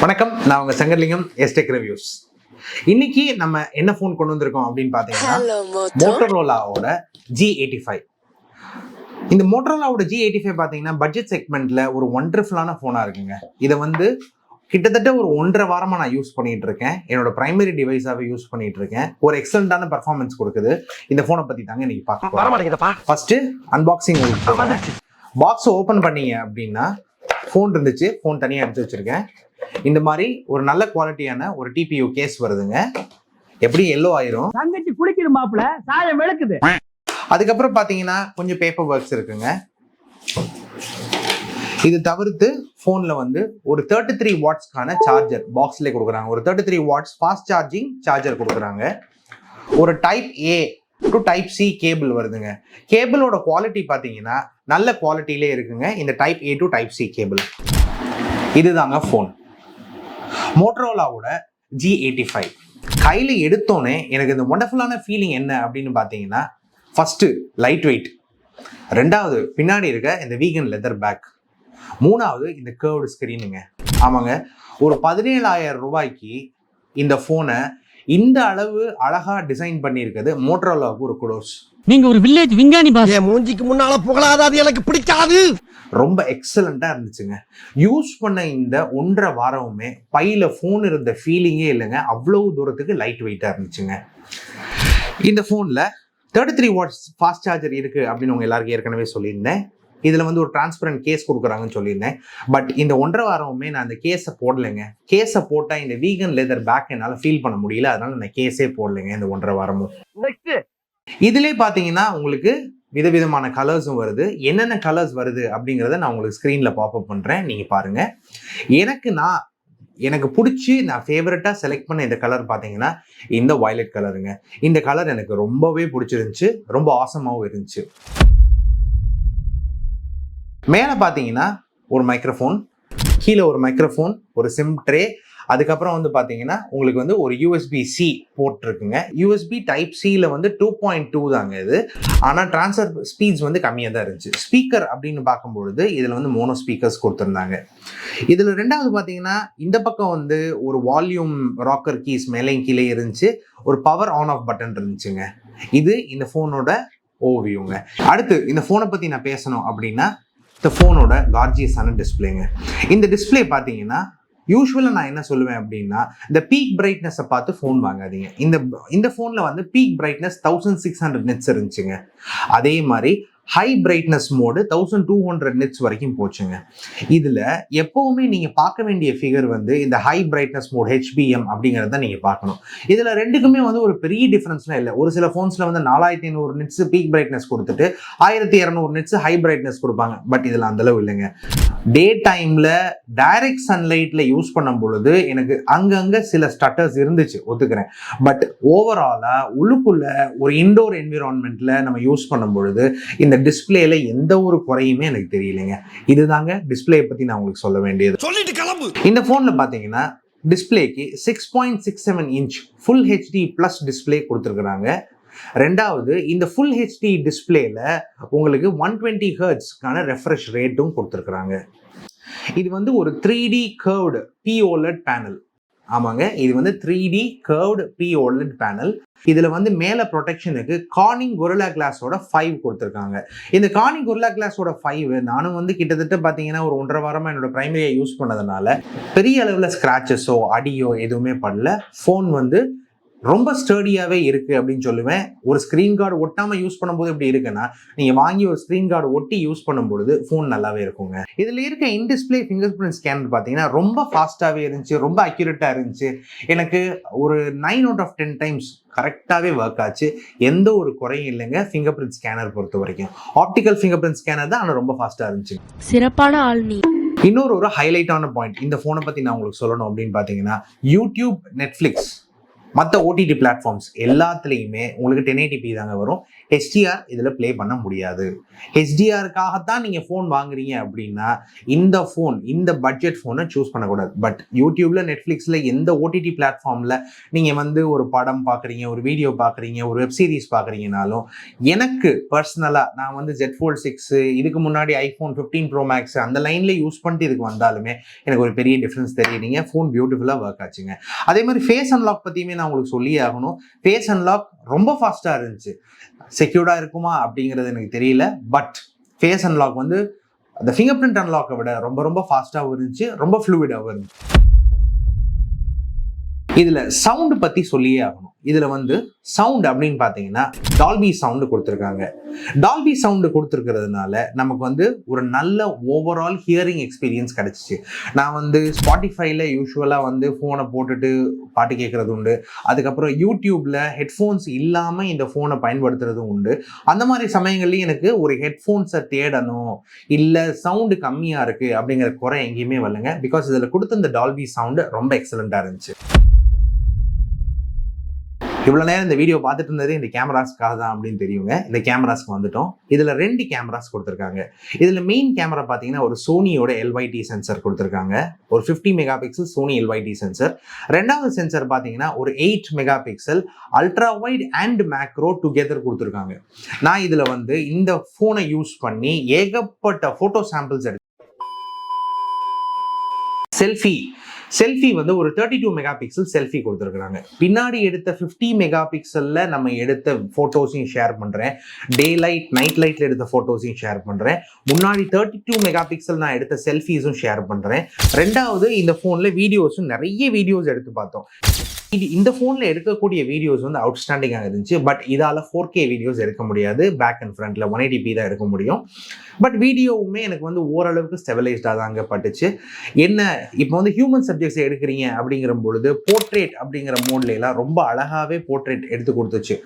வணக்கம், நான் உங்க சங்கர்லிங்கம், எஸ்டெக் ரிவ்யூஸ். இன்னைக்கு நம்ம என்ன ஃபோன் கொண்டு வந்திருக்கோம் அப்படின்னு பாத்தீங்கன்னா மோட்டோரோலாவோட G85. இந்த மோட்டோரோலாவோட G85 பாத்தீங்கன்னா பட்ஜெட் செக்மெண்ட்ல ஒரு ஒண்டர்ஃபுல்லான போனா இருக்குங்க. இதை கிட்டத்தட்ட ஒரு 1.5 வாரமா நான் யூஸ் பண்ணிட்டு இருக்கேன். என்னோட பிரைமரி டிவைஸாவே யூஸ் பண்ணிட்டு இருக்கேன். ஒரு எக்ஸலண்டான பெர்ஃபார்மன்ஸ் கொடுக்குது. இந்த போனை பத்தி தாங்க இன்னைக்கு பார்க்க. First unboxing. பாக்ஸ் ஓபன் பண்ணீங்க அப்படின்னா போன் இருந்துச்சு, போன் தனியா எடுத்து வச்சிருக்கேன். இந்த மாதிரி ஒரு நல்ல குவாலிட்டியான ஒரு டிபியூ கேஸ் வருதுங்க. எப்படி எல்லோ ஆயிரும், தங்கச்சி குளிக்கிற மாப்பிள சாயம் விளக்குது. அதுக்கப்புறம் பாத்தீங்கன்னா கொஞ்சம் பேப்பர் ஒர்க்ஸ் இருக்குங்க. இது தவிர்த்து போன்ல ஒரு 33 வாட்ஸ்க்கான சார்ஜர் பாக்ஸ்ல கொடுக்குறாங்க. ஒரு 33 வாட்ஸ் ஃபாஸ்ட் சார்ஜிங் சார்ஜர் கொடுக்குறாங்க. ஒரு type A to type C cable வருதுங்க. கேபிளோட குவாலிட்டி பாத்தீங்கன்னா நல்ல குவாலிட்டியிலே இருக்குங்க. இந்த type A to type C cable இதுதாங்க போன். மோட்டோரோலாவோட G85 கையில எடுத்தோன்னே எனக்கு இந்த ஒண்டர்ஃபுல்லான ஃபீலிங் என்ன அப்படின்னு பார்த்தீங்கன்னா, ஃபர்ஸ்ட் லைட் வெயிட், ரெண்டாவது பின்னாடி இருக்க இந்த வீகன் லெதர் பேக், மூணாவது இந்த கர்வ்டு ஸ்கிரீனுங்க. ஆமாங்க, ஒரு 17,000 ரூபாய்க்கு இந்த போனை இந்த அளவு அழகா டிசைன் பண்ணியிருக்கிறது மோட்டோரோலாவுக்கு ஒரு குடோஸ். நீங்க ஒரு வில்லேஜ் விஞ்ஞானி பாஸ். மூஞ்சிக்கு முன்னால புகழாத, அது எனக்கு பிடிக்காது. ரொம்ப எக்ஸலண்டா இருந்துச்சுங்க. யூஸ் பண்ண இந்த 1.5 வாரமுமே பையில போன் இருந்த ஃபீலிங்கே இல்லைங்க. அவ்வளவு தூரத்துக்கு லைட் வெயிட்டா இருந்துச்சுங்க. இந்த போன்ல 33 வாட்ஸ் ஃபாஸ்ட் சார்ஜர் இருக்கு அப்படின்னு உங்க எல்லாருக்கும் ஏற்கனவே சொல்லியிருந்தேன். இதுல ஒரு டிரான்ஸ்பரண்ட் கேஸ் கொடுக்குறாங்கன்னு சொல்லியிருந்தேன். பட் இந்த 1.5 வாரமுமே நான் அந்த கேஸை போடலைங்க. கேஸை போட்டா இந்த வீகன் லெதர் பேக் என்னால ஃபீல் பண்ண முடியல. அதனால நான் கேஸே போடலைங்க இந்த 1.5 வாரமும். இதுலயே பாத்தீங்கன்னா உங்களுக்கு விதவிதமான கலர்ஸும் வருது. என்னென்ன கலர்ஸ் வருது அப்படிங்கிறத நான் உங்களுக்கு ஸ்க்ரீன்ல பாப்அப் பண்றேன், நீங்க பாருங்க. எனக்கு பிடிச்சி நான் ஃபேவரட்டா செலக்ட் பண்ண இந்த கலர் பாத்தீங்கன்னா இந்த வயலட் கலருங்க. இந்த கலர் எனக்கு ரொம்பவே பிடிச்சிருந்துச்சு, ரொம்ப ஆசமாவும் இருந்துச்சு. மேல பாத்தீங்கன்னா ஒரு மைக்ரோஃபோன், கீழே ஒரு மைக்ரோஃபோன், ஒரு சிம் ட்ரே, அதுக்கப்புறம் பாத்தீங்கன்னா உங்களுக்கு ஒரு USB-C போர்ட் இருக்குங்க. USB டைப் சில 2.2 தாங்க இது. ஆனா டிரான்ஸ்ஃபர் ஸ்பீட்ஸ் கம்மியா தான் இருந்துச்சு. ஸ்பீக்கர் அப்படின்னு பார்க்கும்பொழுது இதுல மோனோ ஸ்பீக்கர்ஸ் கொடுத்துருந்தாங்க. இதுல ரெண்டாவது பாத்தீங்கன்னா இந்த பக்கம் ஒரு வால்யூம் ராக்கர் கீஸ் மேலையும் கீழே இருந்துச்சு. ஒரு பவர் ஆன் ஆஃப் பட்டன் இருந்துச்சுங்க. இது இந்த போனோட ஓவியங்க. அடுத்து இந்த போனை பத்தி நான் பேசணும் அப்படின்னா இந்த போனோட கார்ஜியஸான டிஸ்பிளேங்க. இந்த டிஸ்பிளே பாத்தீங்கன்னா யூஸ்வலா நான் என்ன சொல்லுவேன் அப்படின்னா, இந்த பீக் பிரைட்னஸை பார்த்து ஃபோன் வாங்காதீங்க. இந்த ஃபோன்ல பீக் பிரைட்னஸ் 1600 நிட்ஸ் இருந்துச்சுங்க. அதே மாதிரி ஹை பிரைட்னஸ் மோடு 1200 நிட்ஸ் வரைக்கும் போச்சுங்க. இதுல எப்பவுமே நீங்க பார்க்க வேண்டிய ஃபிகர் இந்த ஹை பிரைட்னஸ் மோட் HBM அப்படிங்கறத நீங்க பார்க்கணும். இதுல ரெண்டுக்குமே ஒரு பெரிய டிஃபரன்ஸ்லாம் இல்லை. ஒரு சில போன்ஸ்ல 4500 நிட்ஸ் பீக் பிரைட்னஸ் கொடுத்துட்டு 1200 நிட்ஸ் ஹை பிரைட்னஸ் கொடுப்பாங்க. பட் இதுல அந்த அளவு இல்லைங்க. டே டைம்ல டைரக்ட் சன்லைட்ல யூஸ் பண்ணும் பொழுது எனக்கு அங்கங்க சில ஸ்டட்டர்ஸ் இருந்துச்சு, ஒத்துக்கிறேன். பட் ஓவராலா உள்ளுக்குள்ள ஒரு இன்டோர் என்விரான்மெண்ட்ல நம்ம யூஸ் பண்ணும் பொழுது இந்த டிஸ்பிளேல எந்த ஒரு குறையுமே எனக்கு தெரியலைங்க. இதுதாங்க டிஸ்பிளே பத்தி நான் உங்களுக்கு சொல்ல வேண்டியது. இந்த போன்ல பாத்தீங்கன்னா டிஸ்பிளேக்கு 6.67 inch full HD plus display கொடுத்துருக்காங்க. ரெண்டாவது இந்த ஃபுல் HD டிஸ்பிளேல உங்களுக்கு 120 ஹெர்ட்ஸ்க்கான ரெஃப்ரெஷ் ரேட்டும் கொடுத்துருக்காங்க. இது ஒரு 3D கர்வ்டு POLED பேனல். ஆமாங்க, இது 3D கர்வ்டு POLED பேனல். இதுல மேல ப்ரொடெக்ஷனுக்கு கார்னிங் கொரில்லா கிளாஸோட 5 கொடுத்துருக்காங்க. இந்த கார்னிங் கொரில்லா கிளாஸோட 5 நானும் கிட்டத்தட்ட பாத்தீங்கன்னா ஒரு 1.5 வாரமா என்னோட பிரைமரியை யூஸ் பண்ணதுனால பெரிய அளவுல ஸ்கிராச்சஸோ அடியோ எதுவுமே பண்ணல. போன் ரொம்ப ஸ்டர்டியாவே இருக்கு அப்படின்னு சொல்லுவேன். ஒரு ஸ்கிரீன் கார்டு ஒட்டாம யூஸ் பண்ணும்போது எப்படி இருக்குன்னா, நீங்க வாங்கி ஒரு ஸ்கிரீன் கார்டு ஒட்டி யூஸ் பண்ணும்பொழுது போன் நல்லாவே இருக்குங்க. இதுல இருக்க in display finger print scanner பாத்தீங்கன்னா ரொம்ப ஃபாஸ்டாவே இருந்துச்சு, ரொம்ப அக்யூரேட்டா இருந்துச்சு. எனக்கு ஒரு 9 out of 10 டைம்ஸ் கரெக்டாவே ஒர்க் ஆச்சு. எந்த ஒரு குறையும் இல்லைங்க ஃபிங்கர் பிரிண்ட் ஸ்கேனர் பொறுத்த வரைக்கும். ஆப்டிக்கல் ஃபிங்கர் பிரிண்ட் ஸ்கேனர் தான், ஆனா ரொம்ப ஃபாஸ்டா இருந்துச்சு. சிறப்பான ஆள் நீ. இன்னொரு ஹைலைட்டான பாயிண்ட் இந்த போனை பத்தி நான் உங்களுக்கு சொல்லணும் அப்படின்னு பாத்தீங்கன்னா, யூடியூப், நெட்ஃபிளிக்ஸ், மற்ற OTT பிளாட்ஃபார்ம்ஸ் எல்லாத்துலேயுமே உங்களுக்கு 1080p தாங்க வரும். HDR இதில் ப்ளே பண்ண முடியாது. HDRக்காகத்தான் நீங்கள் ஃபோன் வாங்குறீங்க அப்படின்னா இந்த ஃபோன், இந்த பட்ஜெட் ஃபோனை சூஸ் பண்ணக்கூடாது. பட் யூடியூப்ல, நெட்ஃப்ளிக்ஸில் எந்த ஓடிடி பிளாட்ஃபார்மில் நீங்கள் வந்து ஒரு படம் பார்க்குறீங்க, ஒரு வீடியோ பார்க்குறீங்க, ஒரு வெப் சீரிஸ் பார்க்குறீங்கனாலும் எனக்கு பர்சனலாக நான் வந்து Z Fold 6 இதுக்கு முன்னாடி iPhone 15 Pro Max அந்த லைனில் யூஸ் பண்ணிட்டு இதுக்கு வந்தாலுமே எனக்கு ஒரு பெரிய டிஃப்ரென்ஸ் தெரியுதுங்க. ஃபோன் பியூட்டிஃபுல்லாக ஒர்க் ஆச்சுங்க. அதே மாதிரி ஃபேஸ் அன்லாக் பற்றியுமே நான் உங்களுக்கு சொல்லியே ஆகணும். ஃபேஸ் அன்லாக் ரொம்ப ஃபாஸ்ட்டாக இருந்துச்சு. செக்யூர்டாக இருக்குமா அப்படிங்கிறது எனக்கு தெரியல. பட் ஃபேஸ் அன்லாக் வந்து அந்த ஃபிங்கர் பிரிண்ட் அன்லாக்கை விட ரொம்ப ரொம்ப ஃபாஸ்ட்டாகவும் இருந்துச்சு, ரொம்ப ஃப்ளூயிடாகவும் இருந்துச்சு. இதில் சவுண்டு பற்றி சொல்லியே ஆகணும். இதில் வந்து சவுண்ட் அப்படின்னு பார்த்தீங்கன்னா டால்பி சவுண்டு கொடுத்துருக்காங்க. டால்பி சவுண்டு கொடுத்துருக்கிறதுனால நமக்கு வந்து ஒரு நல்ல ஓவரால் ஹியரிங் எக்ஸ்பீரியன்ஸ் கிடச்சிச்சு. நான் வந்து ஸ்பாட்டிஃபைல யூஸ்வலாக வந்து ஃபோனை போட்டுட்டு பாட்டு கேட்குறது உண்டு. அதுக்கப்புறம் யூடியூப்பில் ஹெட்ஃபோன்ஸ் இல்லாமல் இந்த ஃபோனை பயன்படுத்துறதும் உண்டு. அந்த மாதிரி சமயங்கள்லையும் எனக்கு ஒரு ஹெட்ஃபோன்ஸை தேடணும், இல்லை சவுண்டு கம்மியாக இருக்குது அப்படிங்கிற குறை எங்கேயுமே வரலைங்க. பிகாஸ் இதில் கொடுத்த இந்த டால்பி சவுண்டு ரொம்ப எக்ஸலண்ட்டாக இருந்துச்சு. இவ்வளோ நேரம் இந்த வீடியோ பார்த்துட்டு இருந்தது இந்த கேமராஸ்க்காக தான் அப்படின்னு தெரியுங்க. இந்த கேமராஸ்க்கு வந்துட்டோம். இதில் 2 கேமராஸ் கொடுத்துருக்காங்க. இதில் மெயின் கேமரா பார்த்தீங்கன்னா ஒரு சோனியோட LYT சென்சர் கொடுத்துருக்காங்க. ஒரு 50 mega pixel Sony LYT sensor. ரெண்டாவது சென்சர் பார்த்தீங்கன்னா ஒரு 8 mega pixel ultra wide and macro together கொடுத்துருக்காங்க. நான் இதில் வந்து இந்த ஃபோனை யூஸ் பண்ணி ஏகப்பட்ட ஃபோட்டோ சாம்பிள்ஸ் செல்ஃபி வந்து ஒரு 32 மெகா பிக்சல் செல்ஃபி கொடுத்துருக்குறாங்க. பின்னாடி எடுத்த 50 மெகா பிக்சல்ல நம்ம எடுத்த ஃபோட்டோஸையும் ஷேர் பண்ணுறேன். டே லைட், நைட் லைட்டில் எடுத்த ஃபோட்டோஸையும் ஷேர் பண்ணுறேன். முன்னாடி 32 மெகா பிக்சல் நான் எடுத்த செல்ஃபீஸும் ஷேர் பண்ணுறேன். ரெண்டாவது இந்த ஃபோனில் வீடியோஸும் நிறைய வீடியோஸ் எடுத்து பார்த்தோம். இந்த ஃபோனில் எடுக்கக்கூடிய வீடியோஸ் வந்து அவுட்ஸ்டாண்டிங்காக இருந்துச்சு. பட் இதால் 4K வீடியோஸ் எடுக்க முடியாது. பேக் அண்ட் ஃப்ரண்ட்டில் 180p தான் எடுக்க முடியும். பட் வீடியோவுமே எனக்கு வந்து ஓரளவுக்கு ஸ்டெபிலைஸ்டாக தாங்க பட்டுச்சு. என்ன இப்போ வந்து ஹியூமன் சப்ஜெக்ட்ஸ் எடுக்கிறீங்க அப்படிங்கிற பொழுது போர்ட்ரேட் அப்படிங்கிற மோட்லாம் ரொம்ப அழகாகவே போர்ட்ரேட் எடுத்து கொடுத்துச்சு.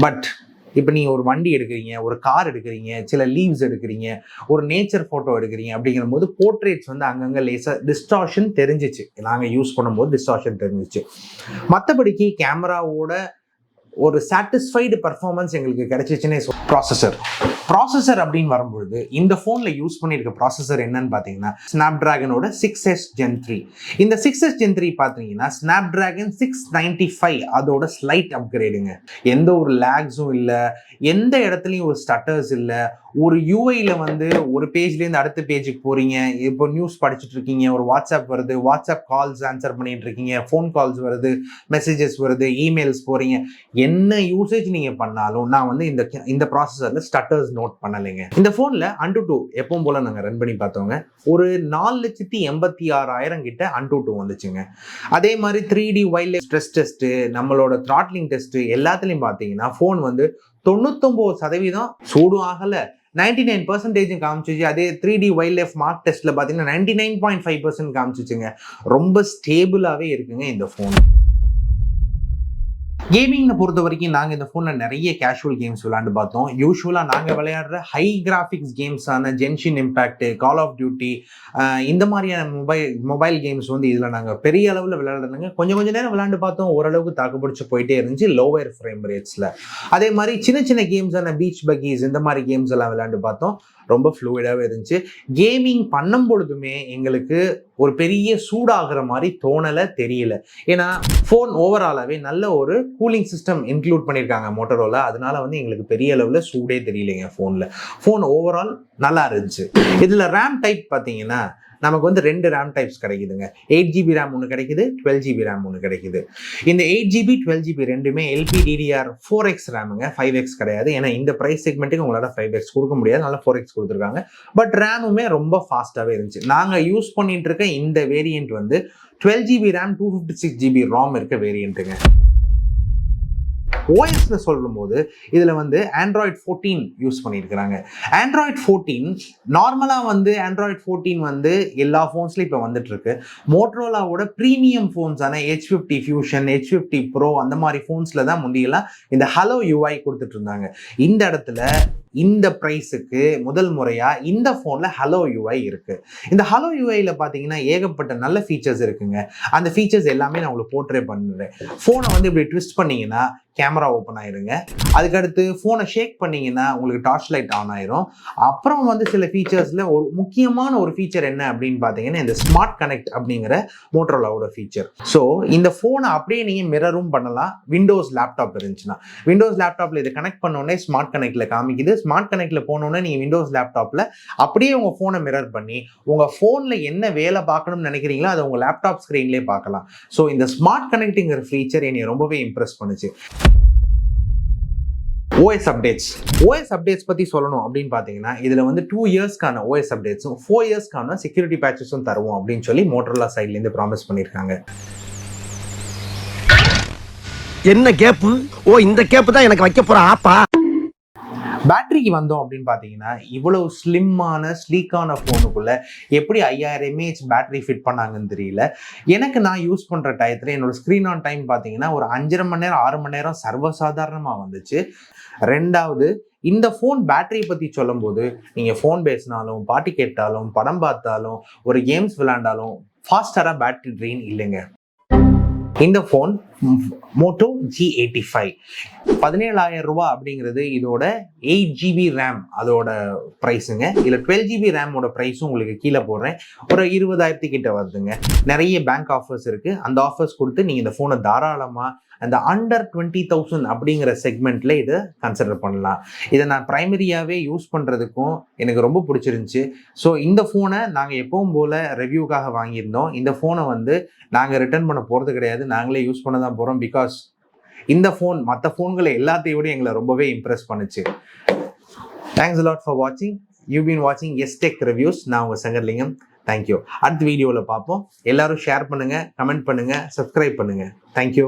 பட் இப்போ நீங்கள் ஒரு வண்டி எடுக்கிறீங்க, ஒரு கார் எடுக்கிறீங்க, சில லீவ்ஸ் எடுக்கிறீங்க, ஒரு நேச்சர் ஃபோட்டோ எடுக்கிறீங்க அப்படிங்கிற போது போர்ட்ரேட்ஸ் வந்து அங்கங்கே லேசாக டிஸ்டார்ஷன் தெரிஞ்சிச்சு. நாங்கள் யூஸ் பண்ணும்போது டிஸ்டார்ஷன் தெரிஞ்சிச்சு. மற்றபடிக்கு கேமராவோட ஒரு சாட்டிஸ்ஃபைடு பர்ஃபார்மன்ஸ் எங்களுக்கு கிடைச்சிச்சுன்னே ப்ராசஸர் அப்படின்னு வரும்பொழுது இந்த ஃபோனில் யூஸ் பண்ணியிருக்க ப்ராசஸர் என்னன்னு பார்த்தீங்கன்னா ஸ்னாப்ட்ராகனோட 6S Gen 3. இந்த 6S Gen 3 பார்த்தீங்கன்னா ஸ்னாப்ட்ராகன் 695 அதோட ஸ்லைட் அப்கிரேடுங்க. எந்த ஒரு லேக்ஸும் இல்லை, எந்த இடத்துலையும் ஒரு ஸ்டட்டர்ஸ் இல்லை. ஒரு யூஐயில் வந்து ஒரு பேஜ்லேருந்து அடுத்த பேஜுக்கு போகிறீங்க, இப்போ நியூஸ் படிச்சுட்டு இருக்கீங்க, ஒரு வாட்ஸ்அப் வருது, வாட்ஸ்அப் கால்ஸ் ஆன்சர் பண்ணிட்டு இருக்கீங்க, ஃபோன் கால்ஸ் வருது, மெசேஜஸ் வருது, இமெயில்ஸ் போகிறீங்க, என்ன யூசேஜ் நீங்கள் பண்ணாலும் நான் வந்து இந்த ப்ராசஸரில் ஸ்டட்டர்ஸ் நோட் பண்ணலைங்க. இந்த ஃபோனில் AnTuTu எப்பவும் போல் நாங்கள் ரன் பண்ணி பார்த்தோங்க. ஒரு 4,86,000 கிட்ட AnTuTu வந்துச்சுங்க. அதே மாதிரி 3D வைல்ட் ஸ்ட்ரெஸ் டெஸ்ட்டு, நம்மளோட த்ராட்லிங் டெஸ்ட்டு எல்லாத்துலேயும் பார்த்தீங்கன்னா ஃபோன் வந்து 99% சூடும் ஆகலை, 99% காமிச்சிச்சு. அதே 3D வைல்ட் லைஃப் மார்க் டெஸ்ட்ல பார்த்தீங்கன்னா 99.5% காமிச்சிச்சுங்க. ரொம்ப ஸ்டேபிளாகவே இருக்குங்க இந்த ஃபோன். கேமிங்கை பொறுத்த வரைக்கும் நாங்கள் இந்த ஃபோனில் நிறைய கேஷுவல் கேம்ஸ் விளையாண்டு பார்த்தோம். யூஸ்வலாக நாங்கள் விளையாடுற ஹை கிராஃபிக்ஸ் கேம்ஸான Genshin Impact, call of duty, இந்த மாதிரியான மொபைல் கேம்ஸ் வந்து இதில் நாங்கள் பெரிய அளவில் விளையாடுறதுங்க. கொஞ்சம் நேரம் விளையாண்டு பார்த்தோம், ஓரளவுக்கு தாக்குப்பிடிச்சு போயிட்டே இருந்துச்சு லோவர் ஃப்ரேம் ரேட்ஸில். அதே மாதிரி சின்ன கேம்ஸான பீச் பக்கீஸ் இந்த மாதிரி கேம்ஸ் எல்லாம் விளையாண்டு பார்த்தோம். ரொம்ப ஃப்ளூயிடாகவே இருந்துச்சு. கேமிங் பண்ணும் பொழுதுமே எங்களுக்கு ஒரு பெரிய சூடாகிற மாதிரி தோணலை, தெரியல. ஏன்னா ஃபோன் ஓவராலாகவே நல்ல ஒரு கூலிங் சிஸ்டம் இன்க்ளூட் பண்ணியிருக்காங்க மோட்டரோலா. அதனால வந்து எங்களுக்கு பெரிய அளவில் சூடே தெரியலைங்க ஃபோனில். ஃபோன் ஓவரால் நல்லா இருந்துச்சு. இதில் ரேம் டைப் பார்த்தீங்கன்னா நமக்கு வந்து 2 ரேம் டைப்ஸ் கிடைக்குதுங்க. 8GB ரேம் ஒன்று கிடைக்குது, 12GB ரேம் ஒன்று கிடைக்குது. இந்த 8GB 12GB ரெண்டுமே LPDDR4X ரேமுங்க, 5X கிடையாது. ஏன்னா இந்த ப்ரைஸ் செக்மெண்ட்டுக்கு உங்களால் 5X கொடுக்க முடியாது, அதனால 4X கொடுத்துருக்காங்க. பட் ரேமுமே ரொம்ப ஃபாஸ்ட்டாகவே இருந்துச்சு. நாங்கள் யூஸ் பண்ணிட்டு இருக்க இந்த வேரியண்ட் வந்து 12GB ரேம் 256GB ROM இருக்க வேரியண்ட்டுங்க. ஓஎஸ்ல சொல்லும் போது இதில் வந்து Android 14 யூஸ் பண்ணியிருக்கிறாங்க. Android 14 நார்மலாக வந்து Android 14 வந்து எல்லா ஃபோன்ஸ்லையும் இப்போ வந்துட்டு இருக்கு. மோட்டரோலாவோட premium ஃபோன்ஸான H50 Fusion, H50 Pro அந்த மாதிரி ஃபோன்ஸில் தான் முந்தியெல்லாம் இந்த ஹலோ UI கொடுத்துட்டு இருந்தாங்க. இந்த இடத்துல இந்த ப்ரைஸுக்கு முதல் முறையா இந்த ஃபோன்ல ஹலோ யூஐ இருக்கு. இந்த ஹலோ யூஐல பாத்தீங்கன்னா ஏகப்பட்ட நல்ல ஃபீச்சர்ஸ் இருக்குங்க. அந்த ஃபீச்சர்ஸ் எல்லாமே நான் உங்களுக்கு போர்ட்ரே பண்ணுறேன். ஃபோனை வந்து இப்படி ட்விஸ்ட் பண்ணீங்கன்னா கேமரா ஓப்பன் ஆயிருங்க. அதுக்கடுத்து ஃபோனை ஷேக் பண்ணீங்கன்னா உங்களுக்கு டார்ச் லைட் ஆன் ஆயிரும். அப்புறம் வந்து சில ஃபீச்சர்ஸ்ல ஒரு முக்கியமான ஒரு ஃபீச்சர் என்ன அப்படின்னு பாத்தீங்கன்னா இந்த ஸ்மார்ட் கனெக்ட் அப்படிங்கிற மோட்டோரோலாவோட ஃபீச்சர். ஸோ இந்த ஃபோனை அப்படியே நீங்க மிரரும் பண்ணலாம். விண்டோஸ் லேப்டாப் இருந்துச்சுன்னா விண்டோஸ் லேப்டாப்ல இதை கனெக்ட் பண்ணோடனே ஸ்மார்ட் கனெக்ட்ல காமிக்குது. ஸ்மார்ட் கனெக்ட்ல போனோடனே நீங்க விண்டோஸ் லேப்டாப்ல அப்படியே உங்க ஃபோனை மிரர் பண்ணி உங்க ஃபோன்ல என்ன வேலை பார்க்கணும்னு நினைக்கிறீங்களோ அதை உங்க லேப்டாப் ஸ்கிரீன்லேயே பார்க்கலாம். ஸோ இந்த ஸ்மார்ட் கனெக்டிங்கிற ஃபீச்சர் என்னை ரொம்பவே இம்ப்ரெஸ் பண்ணுச்சு. OS அப்டேட்ஸ் பத்தி சொல்லணும் அப்படின்னு பாத்தீங்கன்னா இதுல வந்து 2 இயர்ஸ்க்கான OS அப்டேட்ஸும் 4 இயர்ஸ்க்கான செக்யூரிட்டி பேட்சஸும் தருவோம் அப்படின்னு சொல்லி மோட்டோரோலா சைட்ல இருந்து ப்ராமிஸ் பண்ணிருக்காங்க. என்ன கேப்பு? ஓ இந்த கேப்பு தான் எனக்கு வைக்க போற ஆப்பா. பேட்டரிக்கு வந்தோம் அப்படின்னு பாத்தீங்கன்னா இவ்வளவு ஸ்லிம்மான ஸ்லீக்கான போனுக்குள்ள எப்படி 5000 mAh பேட்டரி ஃபிட் பண்ணாங்கன்னு தெரியல. எனக்கு நான் யூஸ் பண்ற டயத்துல என்னோட ஸ்கிரீன் ஆன் டைம் பாத்தீங்கன்னா ஒரு 5.5 மணி நேரம் 6 மணி நேரம் சர்வசாதாரணமா வந்துச்சு. ரெண்டாவது இந்த ஃபோன் பேட்டரியை பத்தி சொல்லும் போது நீங்க ஃபோன் பேசினாலும் பாட்டு கேட்டாலும் படம் பார்த்தாலும் ஒரு கேம்ஸ் விளையாண்டாலும் ஃபாஸ்டரா பேட்டரி ட்ரெயின் இல்லைங்க. இந்த ஃபோன் மோட்டோ G85 17,000 ரூபாய் அப்படிங்கிறது இதோட 8GB ரேம் அதோட ப்ரைஸுங்க. இதில் 12GB ரேமோட ப்ரைஸும் உங்களுக்கு கீழே போடுறேன். ஒரு 20,000 கிட்ட வருதுங்க. நிறைய பேங்க் ஆஃபர்ஸ் இருக்கு. அந்த ஆஃபர்ஸ் கொடுத்து நீங்க இந்த ஃபோனை தாராளமா அந்த அண்டர் 20,000 அப்படிங்கிற செக்மெண்ட்ல இதை கன்சிடர் பண்ணலாம். இதை நான் பிரைமரியாவே யூஸ் பண்றதுக்கும் எனக்கு ரொம்ப பிடிச்சிருந்துச்சு. ஸோ இந்த ஃபோனை நாங்கள் எப்பவும் போல ரிவ்யூக்காக வாங்கியிருந்தோம். இந்த ஃபோனை வந்து நாங்கள் ரிட்டர்ன் பண்ண போறது கிடையாது. நாங்களே யூஸ் பண்ண தான் போறோம். பிகாஸ் இந்த ஃபோன் மற்ற ஃபோன்களை எல்லாத்தையும் விட எங்களை ரொம்பவே இம்ப்ரெஸ் பண்ணுச்சு. Thanks a lot for watching. You've been watching Yes Tech Reviews. நான் உங்க சங்கர்லிங்கம். தேங்க்யூ. அடுத்த வீடியோவில் பார்ப்போம். எல்லாரும் ஷேர் பண்ணுங்க, கமெண்ட் பண்ணுங்க, சப்ஸ்கிரைப் பண்ணுங்க. தேங்க்யூ.